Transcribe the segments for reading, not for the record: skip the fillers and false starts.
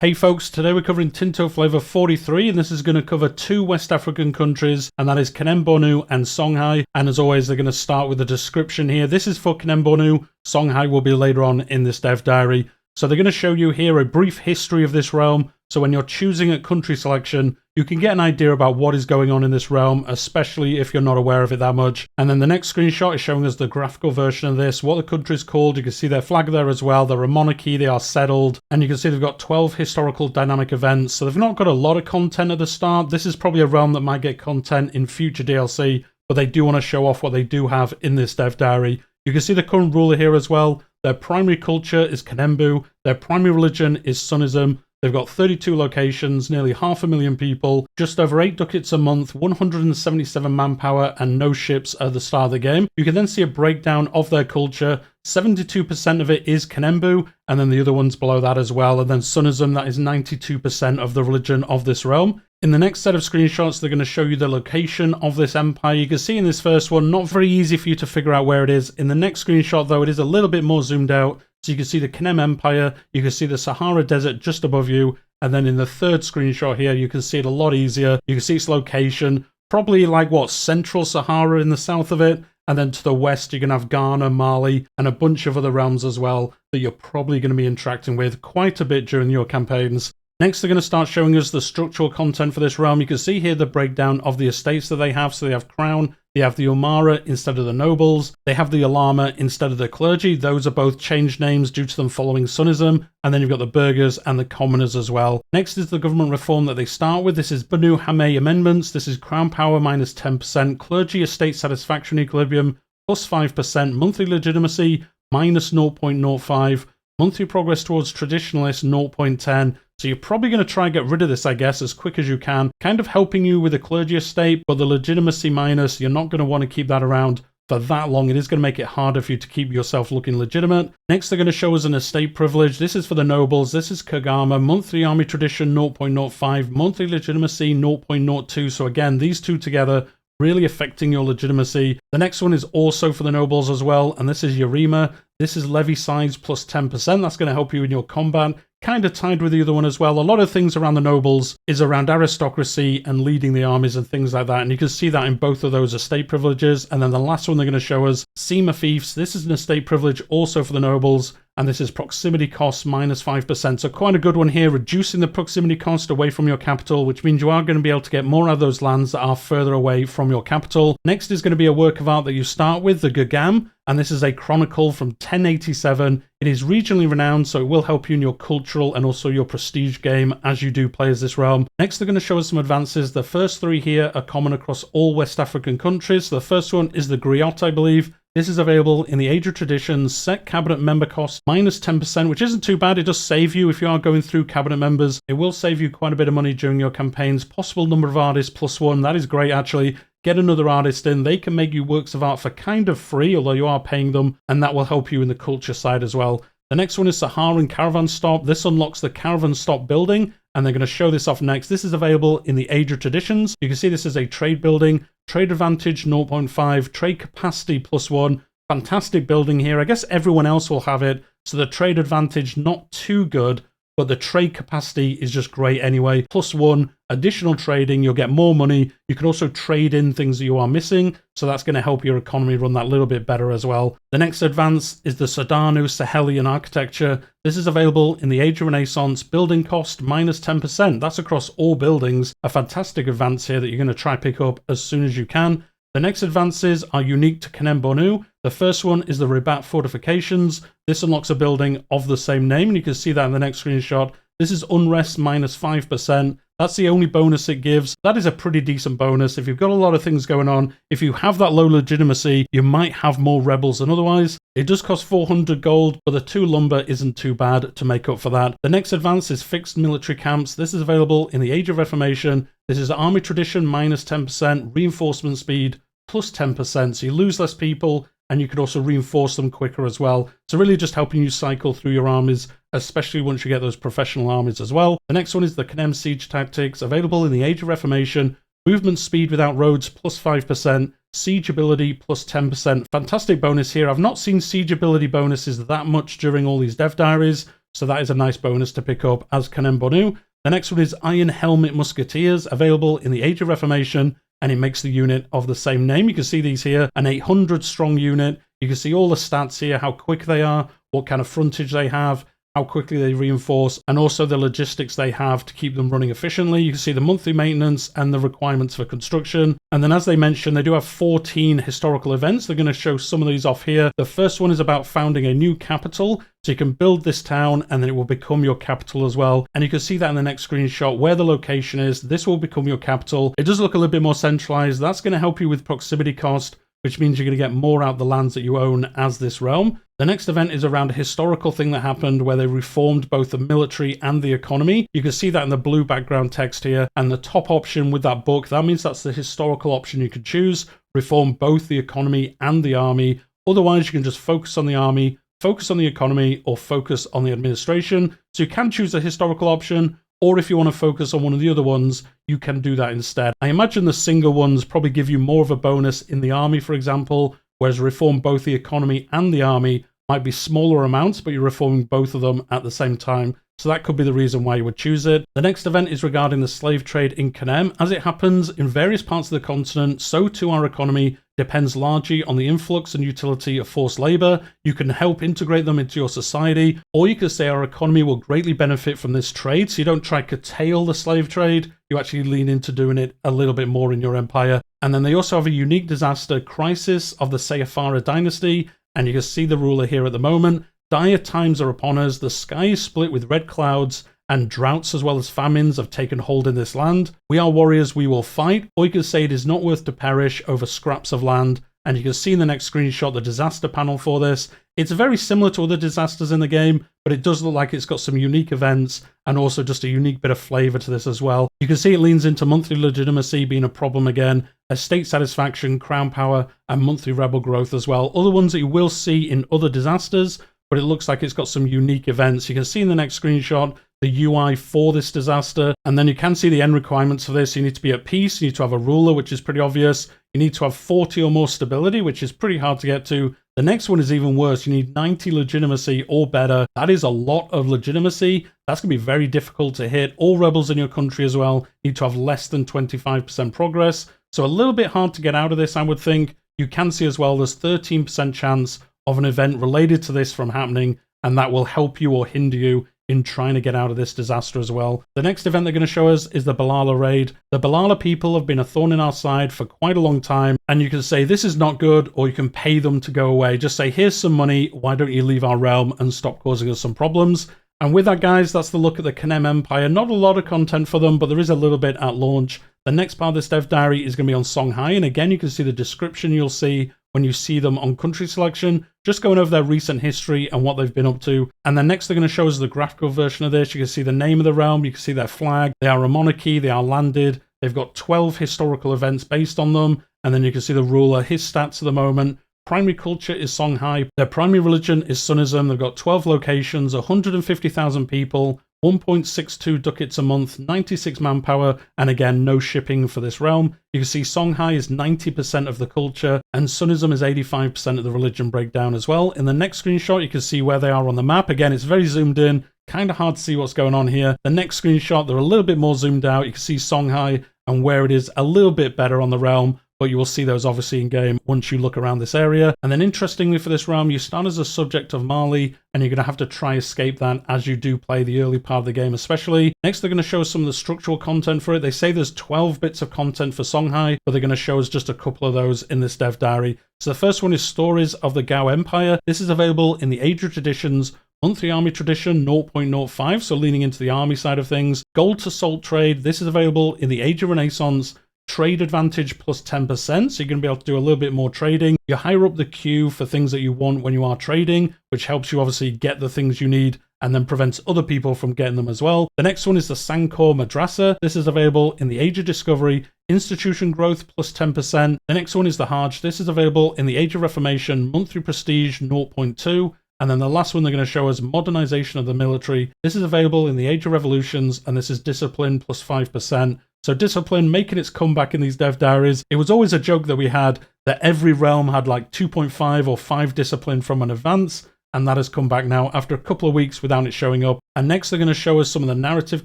Hey folks, today we're covering Tinto Flavor 43, and this is going to cover two West African countries, and that is Kanem Bornu and Songhai. And as always, they're going to start with a description here. This is for Kanem Bornu. Songhai will be later on in this dev diary. So they're going to show you here a brief history of this realm. So when you're choosing a country selection, you can get an idea about what is going on in this realm, especially if you're not aware of it that much. And then the next screenshot is showing us the graphical version of this, what the country's called. You can see their flag there as well. They're a monarchy, they are settled. And you can see they've got 12 historical dynamic events. So they've not got a lot of content at the start. This is probably a realm that might get content in future DLC, but they do want to show off what they do have in this dev diary. You can see the current ruler here as well. Their primary culture is Kanembu. Their primary religion is Sunnism. They've got 32 locations, nearly 500,000 people, just over 8 ducats a month, 177 manpower, and no ships at the start of the game. You can then see a breakdown of their culture. 72% of it is Kanembu, and then the other ones below that as well. And then Sunnism, that is 92% of the religion of this realm. In the next set of screenshots, they're going to show you the location of this empire. You can see in this first one, not very easy for you to figure out where it is. In the next screenshot, though, it is a little bit more zoomed out. So you can see the Kanem Empire, you can see the Sahara Desert just above you, and then in the third screenshot here, you can see it a lot easier. You can see its location, probably like what, Central Sahara in the south of it, and then to the west, you can have Ghana, Mali, and a bunch of other realms as well that you're probably going to be interacting with quite a bit during your campaigns. Next, they're going to start showing us the structural content for this realm. You can see here the breakdown of the estates that they have. So they have Crown, they have the Umara instead of the nobles, they have the Alama instead of the clergy. Those are both changed names due to them following Sunnism. And then you've got the burghers and the commoners as well. Next is the government reform that they start with. This is Banu Hamay amendments. This is crown power minus 10%, clergy estate satisfaction equilibrium plus 5%, monthly legitimacy minus 0.05, monthly progress towards traditionalists 0.10. So you're probably going to try and get rid of this, I guess, as quick as you can. Kind of helping you with the clergy estate, but the legitimacy minus, you're not going to want to keep that around for that long. It is going to make it harder for you to keep yourself looking legitimate. Next, they're going to show us an estate privilege. This is for the nobles. This is Kagama. Monthly army tradition 0.05. Monthly legitimacy 0.02. So again, these two together really affecting your legitimacy. The next one is also for the nobles as well, and this is Yarima. This is levy size plus 10%. That's going to help you in your combat. Kind of tied with the other one as well. A lot of things around the nobles is around aristocracy and leading the armies and things like that. And you can see that in both of those estate privileges. And then the last one they're going to show us, Sema Fiefs. This is an estate privilege also for the nobles. And this is proximity cost minus 5%. So quite a good one here, reducing the proximity cost away from your capital, which means you are going to be able to get more out of those lands that are further away from your capital. Next is going to be a work of art that you start with, the Gagam. And this is a chronicle from 1087. It is regionally renowned, so it will help you in your cultural and also your prestige game as you do play as this realm. Next, they're going to show us some advances. The first three here are common across all West African countries. So the first one is the Griot, I believe. This is available in the Age of Traditions, set cabinet member cost minus 10%, which isn't too bad. It does save you if you are going through cabinet members. It will save you quite a bit of money during your campaigns. Possible number of artists plus one. That is great, actually. Get another artist in. They can make you works of art for kind of free, although you are paying them, and that will help you in the culture side as well. The next one is Saharan Caravan Stop. This unlocks the Caravan Stop building, and they're going to show this off next. This is available in the Age of Traditions. You can see this is a trade building. Trade advantage 0.5, trade capacity plus 1. Fantastic building here. I guess everyone else will have it, so the trade advantage not too good, but the trade capacity is just great anyway. Plus 1, additional trading, you'll get more money. You can also trade in things that you are missing, so that's going to help your economy run that little bit better as well. The next advance is the Sodanu Sahelian architecture. This is available in the Age of Renaissance, building cost minus 10%. That's across all buildings. A fantastic advance here that you're going to try pick up as soon as you can. The next advances are unique to Kanem Bornu. The first one is the Rabat Fortifications. This unlocks a building of the same name, and you can see that in the next screenshot. This is Unrest minus 5%. That's the only bonus it gives. That is a pretty decent bonus. If you've got a lot of things going on, if you have that low legitimacy, you might have more rebels than otherwise. It does cost 400 gold, but the 2 lumber isn't too bad to make up for that. The next advance is fixed military camps. This is available in the Age of Reformation. This is army tradition minus 10%, reinforcement speed plus 10%. So you lose less people, and you can also reinforce them quicker as well. So really just helping you cycle through your armies, especially once you get those professional armies as well. The next one is the Kanem Siege Tactics, available in the Age of Reformation. Movement speed without roads plus 5%, siege ability plus 10%. Fantastic bonus here. I've not seen siege ability bonuses that much during all these dev diaries, So that is a nice bonus to pick up as Kanem Bornu. The next one is Iron Helmet Musketeers, available in the Age of Reformation, and it makes the unit of the same name. You can see these here, an 800 strong unit. You can see all the stats here, how quick they are, what kind of frontage they have, how quickly they reinforce, and also the logistics they have to keep them running efficiently. You can see the monthly maintenance and the requirements for construction. And then as they mentioned, they do have 14 historical events. They're going to show some of these off here. The first one is about founding a new capital. So you can build this town and then it will become your capital as well. And you can see that in the next screenshot where the location is. This will become your capital. It does look a little bit more centralized. That's going to help you with proximity cost, which means you're going to get more out of the lands that you own as this realm. The next event is around a historical thing that happened where they reformed both the military and the economy. You can see that in the blue background text here. And the top option with that book, that means that's the historical option you can choose. Reform both the economy and the army. Otherwise, you can just focus on the army, focus on the economy, or focus on the administration. So you can choose the historical option, or if you want to focus on one of the other ones, you can do that instead. I imagine the single ones probably give you more of a bonus in the army, for example, whereas reform both the economy and the army might be smaller amounts, but you're reforming both of them at the same time. So that could be the reason why you would choose it. The next event is regarding the slave trade in Kanem. As it happens in various parts of the continent, so too our economy depends largely on the influx and utility of forced labor. You can help integrate them into your society, or you could say our economy will greatly benefit from this trade. So you don't try to curtail the slave trade, you actually lean into doing it a little bit more in your empire. And then they also have a unique disaster, Crisis of the Sayafara Dynasty, and you can see the ruler here at the moment. Dire times are upon us, the sky is split with red clouds, and droughts as well as famines have taken hold in this land. We are warriors, we will fight, or you could say it is not worth to perish over scraps of land. And you can see in the next screenshot the disaster panel for this. It's very similar to other disasters in the game, but it does look like it's got some unique events and also just a unique bit of flavor to this as well. You can see it leans into monthly legitimacy being a problem again, estate satisfaction, crown power, and monthly rebel growth as well. Other ones that you will see in other disasters, but it looks like it's got some unique events. You can see in the next screenshot the UI for this disaster, and then you can see the end requirements for this. You need to be at peace, you need to have a ruler, which is pretty obvious. You need to have 40 or more stability, which is pretty hard to get to. The next one is even worse. You need 90 legitimacy or better. That is a lot of legitimacy. That's going to be very difficult to hit. All rebels in your country as well need to have less than 25% progress. So a little bit hard to get out of this, I would think. You can see as well there's 13% chance of an event related to this from happening, and that will help you or hinder you in trying to get out of this disaster as well. The next event they're going to show us is the Balala raid. The Balala people have been a thorn in our side for quite a long time, and you can say this is not good, or you can pay them to go away. Just say, here's some money, why don't you leave our realm and stop causing us some problems? And with that, guys, that's the look at the Kanem Empire. Not a lot of content for them, but there is a little bit at launch. The next part of this dev diary is going to be on Songhai, and again, you can see the description you'll see when you see them on country selection, just going over their recent history and what they've been up to. And then next they're going to show us the graphical version of this. You can see the name of the realm, you can see their flag, they are a monarchy, they are landed, they've got 12 historical events based on them, and then you can see the ruler, his stats at the moment. Primary culture is Songhai, their primary religion is Sunnism, they've got 12 locations, 150,000 people, 1.62 ducats a month, 96 manpower, and again, no shipping for this realm. You can see Songhai is 90% of the culture, and Sunnism is 85% of the religion breakdown as well. In the next screenshot, you can see where they are on the map. Again, it's very zoomed in, kind of hard to see what's going on here. The next screenshot, they're a little bit more zoomed out. You can see Songhai and where it is a little bit better on the realm, but you will see those obviously in game once you look around this area. And then interestingly for this realm, you start as a subject of Mali, and you're going to have to try escape that as you do play the early part of the game especially. Next, they're going to show us some of the structural content for it. They say there's 12 bits of content for Songhai, but they're going to show us just a couple of those in this dev diary. So the first one is Stories of the Gao Empire. This is available in the Age of Traditions Monthly Army Tradition 0.05, so leaning into the army side of things. Gold to Salt Trade. This is available in the Age of Renaissance Trade Advantage plus 10%, so you're going to be able to do a little bit more trading. You higher up the queue for things that you want when you are trading, which helps you obviously get the things you need and then prevents other people from getting them as well. The next one is the Sankor Madrasa. This is available in the Age of Discovery Institution Growth plus 10%. The next one is the Hajj. This is available in the Age of Reformation Monthly Prestige 0.2. And then the last one they're going to show us Modernization of the Military. This is available in the Age of Revolutions, and this is Discipline plus 5%. So Discipline making its comeback in these dev diaries. It was always a joke that we had that every realm had like 2.5 or 5 Discipline from an advance, and that has come back now after a couple of weeks without it showing up. And next they're going to show us some of the narrative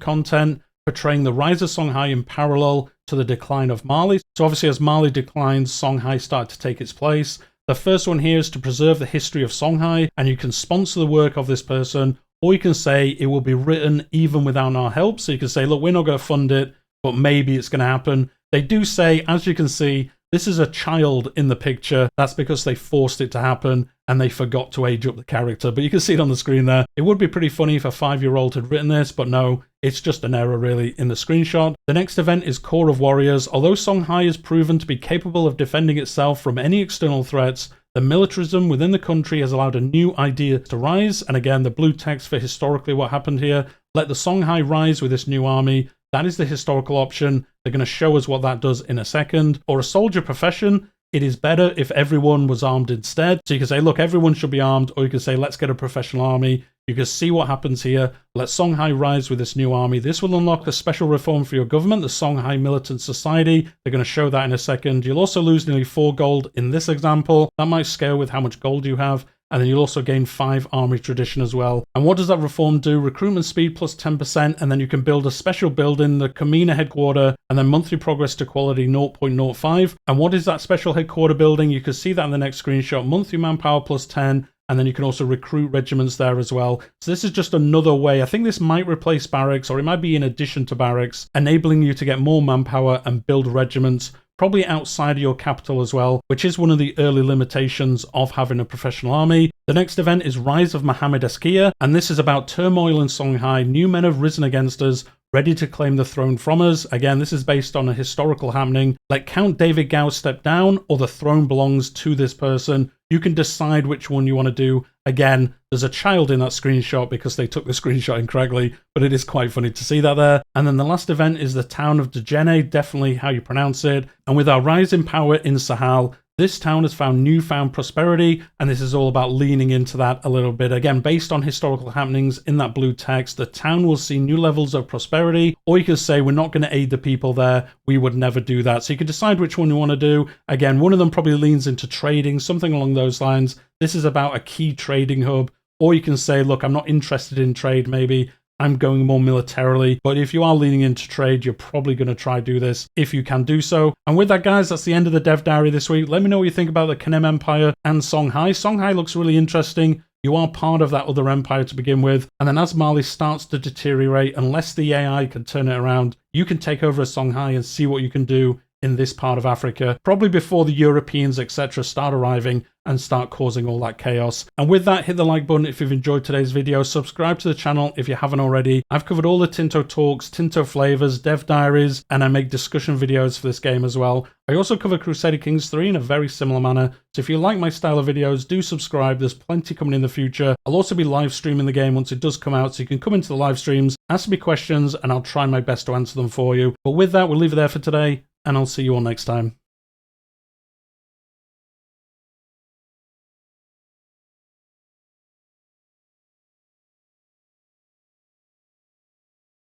content portraying the rise of Songhai in parallel to the decline of Mali. So obviously as Mali declines, Songhai started to take its place. The first one here is to preserve the history of Songhai, and you can sponsor the work of this person, or you can say it will be written even without our help. So you can say, look, we're not going to fund it, but maybe it's going to happen. They do say, as you can see, this is a child in the picture. That's because they forced it to happen and they forgot to age up the character. But you can see it on the screen there. It would be pretty funny if a 5-year-old had written this, but no, it's just an error really in the screenshot. The next event is Corps of Warriors. Although Songhai is proven to be capable of defending itself from any external threats, the militarism within the country has allowed a new idea to rise. And again, the blue text for historically what happened here. Let the Songhai rise with this new army. That is the historical option. They're going to show us what that does in a second. Or a soldier profession, it is better if everyone was armed instead. So you can say, look, everyone should be armed, or you can say, let's get a professional army. You can see what happens here. Let Songhai rise with this new army. This will unlock a special reform for your government, the Songhai Militant Society. They're going to show that in a second. You'll also lose nearly 4 gold in this example. That might scale with how much gold you have. And then you'll also gain 5 army tradition as well. And what does that reform do? Recruitment speed plus 10%, and then you can build a special building, the Kamina headquarter, and then monthly progress to quality 0.05. And what is that special headquarter building? You can see that in the next screenshot. Monthly manpower plus 10, and then you can also recruit regiments there as well. So this is just another way. I think this might replace barracks, or it might be in addition to barracks, enabling you to get more manpower and build regiments, probably outside of your capital as well, which is one of the early limitations of having a professional army. The next event is Rise of Mohammed Eskia, and this is about turmoil in Songhai. New men have risen against us, ready to claim the throne from us. Again, this is based on a historical happening. Let Count David Gao step down, or the throne belongs to this person. You can decide which one you want to do. Again, there's a child in that screenshot because they took the screenshot incorrectly, but it is quite funny to see that there. And then the last event is the town of Djenne, definitely how you pronounce it. And with our rise in power in Sahel, this town has found newfound prosperity, and this is all about leaning into that a little bit. Again, based on historical happenings in that blue text, the town will see new levels of prosperity, or you can say, we're not going to aid the people there. We would never do that. So you can decide which one you want to do. Again, one of them probably leans into trading, something along those lines. This is about a key trading hub, or you can say, look, I'm not interested in trade, maybe. I'm going more militarily, but if you are leaning into trade, you're probably going to try do this if you can do so. And with that, guys, that's the end of the Dev Diary this week. Let me know what you think about the Kanem Empire and Songhai. Songhai looks really interesting. You are part of that other empire to begin with, and then as Mali starts to deteriorate, unless the AI can turn it around, you can take over a Songhai and see what you can do in this part of Africa, probably before the Europeans, etc. start arriving and start causing all that chaos. And with that, hit the like button if you've enjoyed today's video. Subscribe to the channel if you haven't already. I've covered all the Tinto talks, Tinto flavors, dev diaries, and I make discussion videos for this game as well. I also cover Crusader Kings 3 in a very similar manner. So if you like my style of videos, do subscribe. There's plenty coming in the future. I'll also be live streaming the game once it does come out, so you can come into the live streams, ask me questions, and I'll try my best to answer them for you. But with that, we'll leave it there for today, and I'll see you all next time.